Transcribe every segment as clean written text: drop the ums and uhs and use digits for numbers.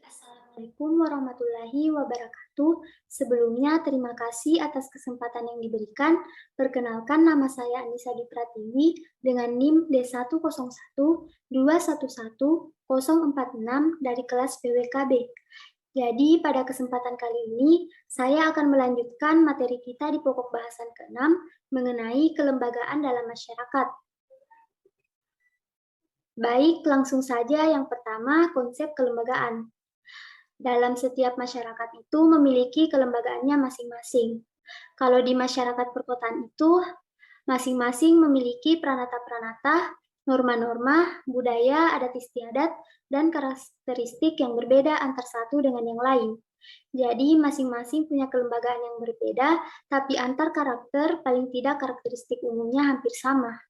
Assalamualaikum warahmatullahi wabarakatuh. Sebelumnya, terima kasih atas kesempatan yang diberikan. Perkenalkan, nama saya Anissa Dipratiwi dengan NIM D101211046 dari kelas PWKB. Jadi, pada kesempatan kali ini, saya akan melanjutkan materi kita di pokok bahasan ke-6 mengenai kelembagaan dalam masyarakat. Baik, langsung saja yang pertama, konsep kelembagaan. Dalam setiap masyarakat itu memiliki kelembagaannya masing-masing. Kalau di masyarakat perkotaan itu, masing-masing memiliki pranata-pranata, norma-norma, budaya, adat istiadat, dan karakteristik yang berbeda antar satu dengan yang lain. Jadi masing-masing punya kelembagaan yang berbeda, tapi antar karakter paling tidak karakteristik umumnya hampir sama.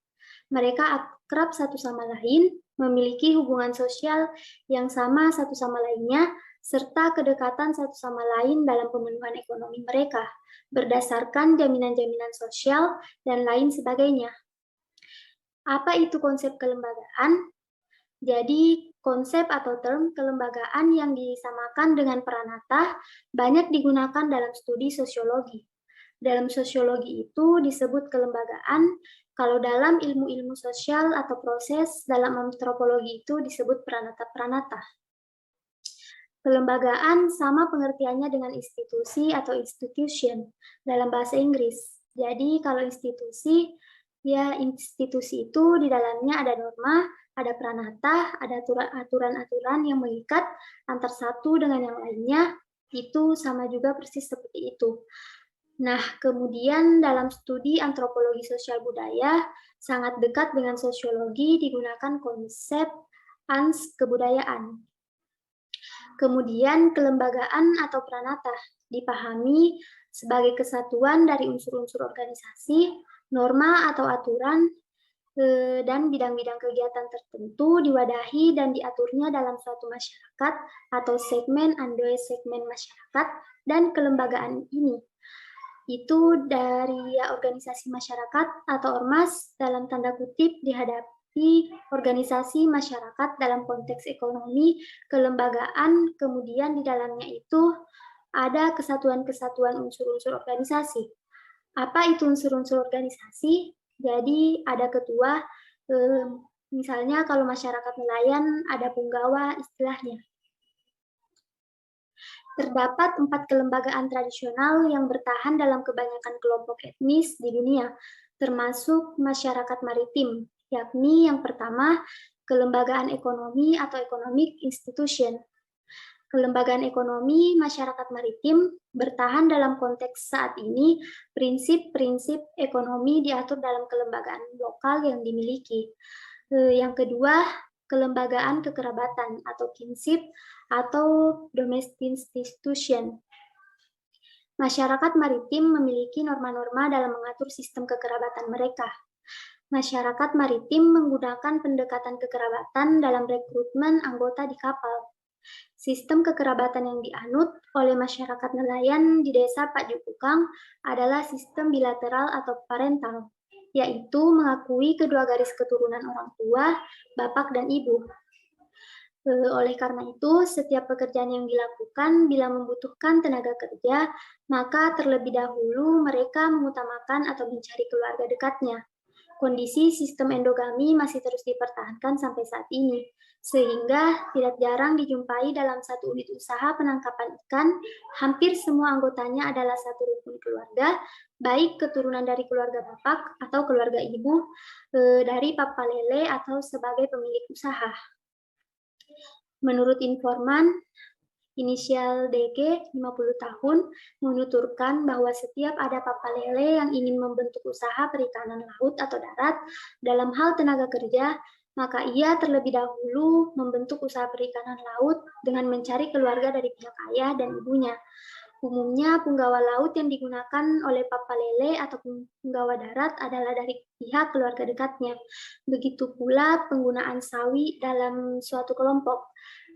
Mereka akrab satu sama lain, memiliki hubungan sosial yang sama satu sama lainnya, serta kedekatan satu sama lain dalam pemenuhan ekonomi mereka, berdasarkan jaminan-jaminan sosial dan lain sebagainya. Apa itu konsep kelembagaan? Jadi, konsep atau term kelembagaan yang disamakan dengan pranata banyak digunakan dalam studi sosiologi. Dalam sosiologi itu disebut kelembagaan, kalau dalam ilmu-ilmu sosial atau proses dalam antropologi itu disebut pranata-pranata. Kelembagaan sama pengertiannya dengan institusi atau institution dalam bahasa Inggris. Jadi kalau institusi, ya institusi itu di dalamnya ada norma, ada pranata, ada aturan-aturan yang mengikat antar satu dengan yang lainnya, itu sama juga persis seperti itu. Nah, kemudian dalam studi antropologi sosial budaya, sangat dekat dengan sosiologi digunakan konsep ANS kebudayaan. Kemudian kelembagaan atau pranata dipahami sebagai kesatuan dari unsur-unsur organisasi, norma atau aturan, dan bidang-bidang kegiatan tertentu diwadahi dan diaturnya dalam suatu masyarakat atau segmen segmen masyarakat dan kelembagaan ini itu dari organisasi masyarakat atau ormas dalam tanda kutip dihadapi organisasi masyarakat dalam konteks ekonomi, kelembagaan, kemudian di dalamnya itu ada kesatuan-kesatuan unsur-unsur organisasi. Apa itu unsur-unsur organisasi? Jadi ada ketua, misalnya kalau masyarakat nelayan ada punggawa istilahnya. Terdapat 4 kelembagaan tradisional yang bertahan dalam kebanyakan kelompok etnis di dunia, termasuk masyarakat maritim, yakni yang pertama, kelembagaan ekonomi atau economic institution. Kelembagaan ekonomi masyarakat maritim bertahan dalam konteks saat ini, prinsip-prinsip ekonomi diatur dalam kelembagaan lokal yang dimiliki. Yang kedua, kelembagaan kekerabatan atau kinship atau domestic institution. Masyarakat maritim memiliki norma-norma dalam mengatur sistem kekerabatan mereka. Masyarakat maritim menggunakan pendekatan kekerabatan dalam rekrutmen anggota di kapal. Sistem kekerabatan yang dianut oleh masyarakat nelayan di desa Pak Jukukang adalah sistem bilateral atau parental, yaitu mengakui kedua garis keturunan orang tua, bapak dan ibu. Oleh karena itu, setiap pekerjaan yang dilakukan bila membutuhkan tenaga kerja, maka terlebih dahulu mereka mengutamakan atau mencari keluarga dekatnya. Kondisi sistem endogami masih terus dipertahankan sampai saat ini, sehingga tidak jarang dijumpai dalam satu unit usaha penangkapan ikan, hampir semua anggotanya adalah satu rukun keluarga, baik keturunan dari keluarga bapak atau keluarga ibu, dari papa lele atau sebagai pemilik usaha. Menurut informan, inisial DG 50 tahun menuturkan bahwa setiap ada papa lele yang ingin membentuk usaha perikanan laut atau darat dalam hal tenaga kerja, maka ia terlebih dahulu membentuk usaha perikanan laut dengan mencari keluarga dari pihak ayah dan ibunya. Umumnya punggawa laut yang digunakan oleh papa lele atau punggawa darat adalah dari pihak keluarga dekatnya. Begitu pula penggunaan sawi dalam suatu kelompok.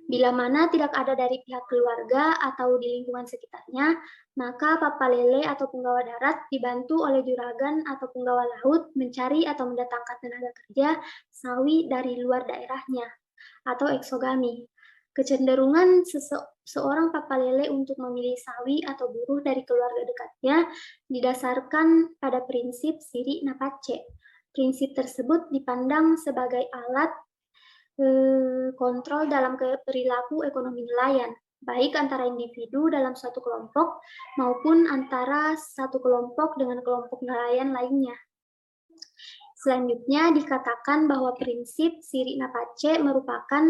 Bila mana tidak ada dari pihak keluarga atau di lingkungan sekitarnya, maka papa lele atau punggawa darat dibantu oleh juragan atau punggawa laut mencari atau mendatangkan tenaga kerja sawi dari luar daerahnya atau eksogami. Kecenderungan seorang papalele untuk memilih sawi atau buruh dari keluarga dekatnya didasarkan pada prinsip siri napace. Prinsip tersebut dipandang sebagai alat kontrol dalam perilaku ekonomi nelayan, baik antara individu dalam suatu kelompok maupun antara satu kelompok dengan kelompok nelayan lainnya. Selanjutnya dikatakan bahwa prinsip siri napace merupakan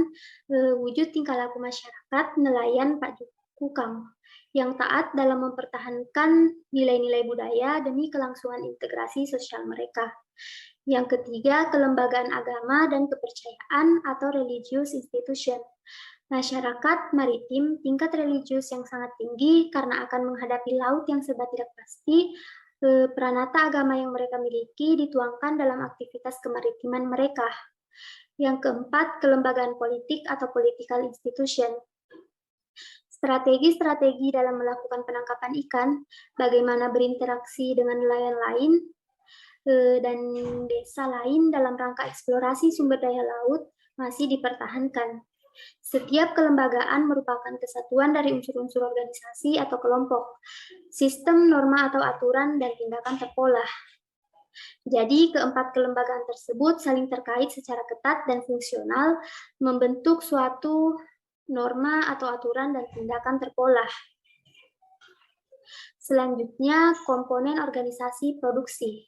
wujud tingkah laku masyarakat nelayan Pak Kukang yang taat dalam mempertahankan nilai-nilai budaya demi kelangsungan integrasi sosial mereka. Yang ketiga, kelembagaan agama dan kepercayaan atau religious institution. Masyarakat maritim tingkat religius yang sangat tinggi karena akan menghadapi laut yang serba tidak pasti. Peranata agama yang mereka miliki dituangkan dalam aktivitas kemaritiman mereka. Yang keempat, kelembagaan politik atau political institution. Strategi-strategi dalam melakukan penangkapan ikan, bagaimana berinteraksi dengan nelayan lain, dan desa lain dalam rangka eksplorasi sumber daya laut masih dipertahankan. Setiap kelembagaan merupakan kesatuan dari unsur-unsur organisasi atau kelompok, sistem, norma atau aturan, dan tindakan terpola. Jadi, keempat kelembagaan tersebut saling terkait secara ketat dan fungsional, membentuk suatu norma atau aturan dan tindakan terpola. Selanjutnya, komponen organisasi produksi.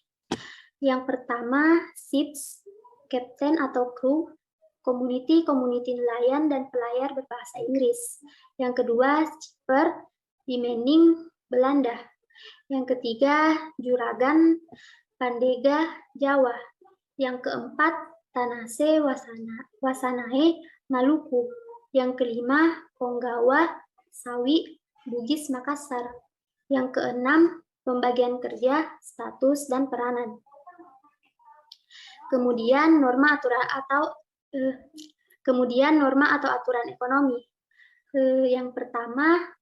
Yang pertama, ships, kapten atau kru, community nelayan, dan pelayar berbahasa Inggris. Yang kedua, skipper, demanding, Belanda. Yang ketiga, juragan, pandega, Jawa. Yang keempat, tanase, wasanae, Maluku. Yang kelima, ponggawa, Sawi, Bugis, Makassar. Yang keenam, pembagian kerja, status, dan peranan. Kemudian norma atau aturan ekonomi. Yang pertama,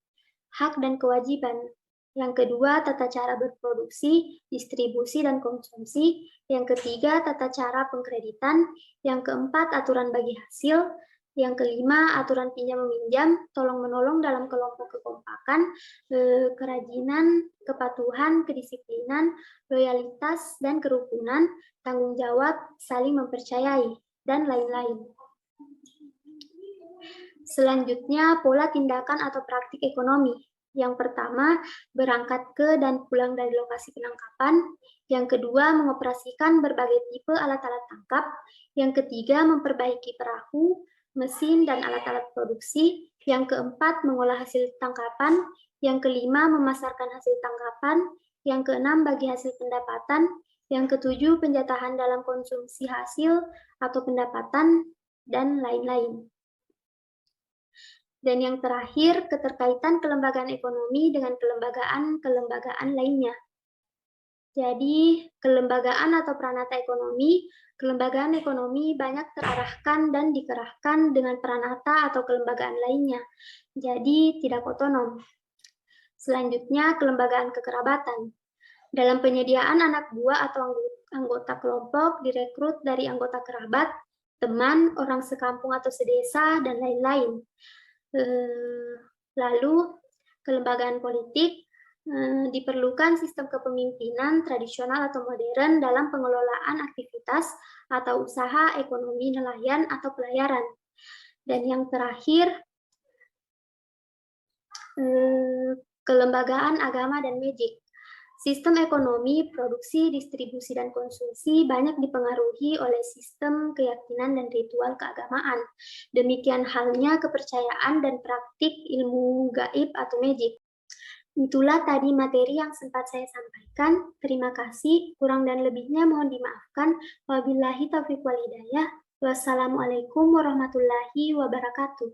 hak dan kewajiban. Yang kedua, tata cara berproduksi, distribusi, dan konsumsi. Yang ketiga, tata cara pengkreditan. Yang keempat, aturan bagi hasil. Yang kelima, aturan pinjam-meminjam, tolong-menolong dalam kelompok kekompakan, kerajinan, kepatuhan, kedisiplinan, loyalitas, dan kerukunan, tanggung jawab, saling mempercayai, dan lain-lain. Selanjutnya, pola tindakan atau praktik ekonomi. Yang pertama, berangkat ke dan pulang dari lokasi penangkapan. Yang kedua, mengoperasikan berbagai tipe alat-alat tangkap. Yang ketiga, memperbaiki perahu, mesin, dan alat-alat produksi. Yang keempat, mengolah hasil tangkapan. Yang kelima, memasarkan hasil tangkapan. Yang keenam, bagi hasil pendapatan. Yang ketujuh, penjatahan dalam konsumsi hasil atau pendapatan, dan lain-lain. Dan yang terakhir, keterkaitan kelembagaan ekonomi dengan kelembagaan lainnya. Jadi, kelembagaan atau peranata ekonomi, kelembagaan ekonomi banyak terarahkan dan dikerahkan dengan peranata atau kelembagaan lainnya. Jadi, tidak otonom. Selanjutnya, kelembagaan kekerabatan. Dalam penyediaan anak buah atau anggota kelompok direkrut dari anggota kerabat, teman, orang sekampung atau sedesa, dan lain-lain. Lalu, kelembagaan politik, diperlukan sistem kepemimpinan tradisional atau modern dalam pengelolaan aktivitas atau usaha ekonomi nelayan atau pelayaran. Dan yang terakhir, kelembagaan agama dan magic. Sistem ekonomi, produksi, distribusi, dan konsumsi banyak dipengaruhi oleh sistem keyakinan dan ritual keagamaan. Demikian halnya kepercayaan dan praktik ilmu gaib atau magic. Itulah tadi materi yang sempat saya sampaikan. Terima kasih. Kurang dan lebihnya mohon dimaafkan. Wabillahi taufiq wal hidayah. Wassalamualaikum warahmatullahi wabarakatuh.